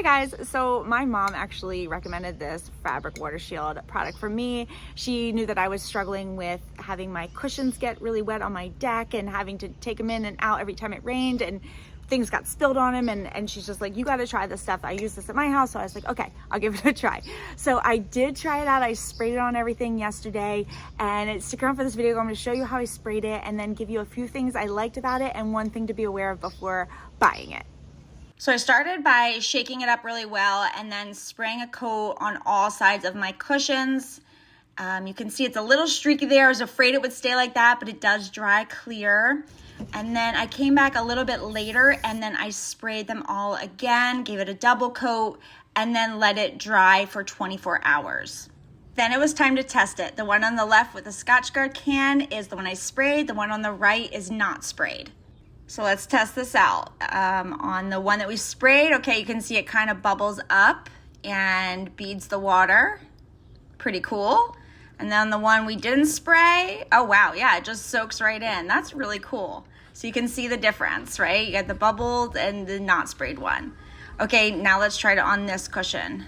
guys, so my mom actually recommended this fabric water shield product for me. She knew that I was struggling with having my cushions get really wet on my deck and having to take them in and out every time it rained, and things got spilled on them, and she's just like, you got to try this stuff. I use this at my house. So I was like, okay, I'll give it a try. So I did try it out. I sprayed it on everything yesterday, and stick around for this video. I'm going to show you how I sprayed it and then give you a few things I liked about it and one thing to be aware of before buying it. So I started by shaking it up really well and then spraying a coat on all sides of my cushions. You can see it's a little streaky there. I was afraid it would stay like that, but it does dry clear. And then I came back a little bit later and then I sprayed them all again, gave it a double coat, and then let it dry for 24 hours. Then it was time to test it. The one on the left with the Scotchgard can is the one I sprayed. The one on the right is not sprayed. So let's test this out. On the one that we sprayed, okay, you can see it kind of bubbles up and beads the water. Pretty cool. And then the one we didn't spray, oh wow, yeah, it just soaks right in. That's really cool. So you can see the difference, right? You got the bubbled and the not sprayed one. Okay, now let's try it on this cushion.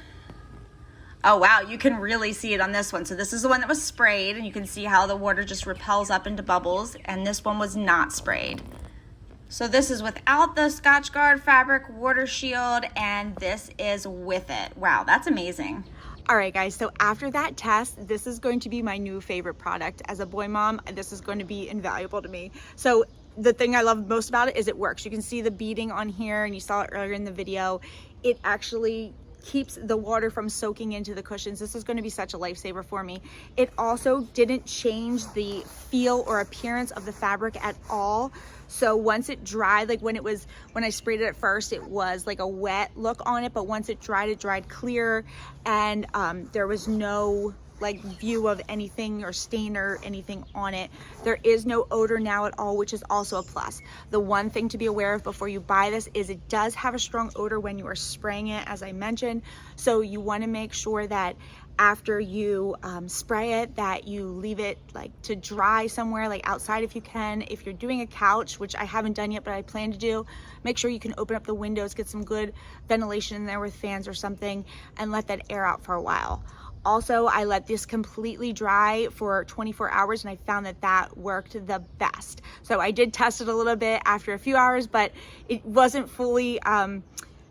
Oh wow, you can really see it on this one. So this is the one that was sprayed, and you can see how the water just repels up into bubbles, and this one was not sprayed. So this is without the Scotchgard Fabric Water Shield, and this is with it. Wow, that's amazing. All right, guys, so after that test, this is going to be my new favorite product. As a boy mom, this is going to be invaluable to me. So the thing I love most about it is it works. You can see the beading on here, and you saw it earlier in the video. It actually keeps the water from soaking into the cushions. This is going to be such a lifesaver for me. It also didn't change the feel or appearance of the fabric at all. So once it dried, like when I sprayed it at first, it was like a wet look on it, but once it dried clear, and there was no like view of anything or stain or anything on it. There is no odor now at all, which is also a plus. The one thing to be aware of before you buy this is it does have a strong odor when you are spraying it, as I mentioned. So you want to make sure that after you spray it, that you leave it like to dry somewhere, like outside if you can. If you're doing a couch, which I haven't done yet, but I plan to do, make sure you can open up the windows, get some good ventilation in there with fans or something, and let that air out for a while. Also, I let this completely dry for 24 hours, and I found that that worked the best. So I did test it a little bit after a few hours, but it wasn't fully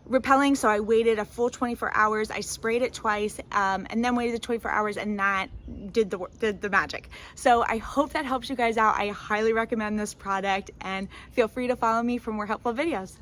repelling, so I waited a full 24 hours. I sprayed it twice, and then waited the 24 hours, and that did the magic. So I hope that helps you guys out. I highly recommend this product, and feel free to follow me for more helpful videos.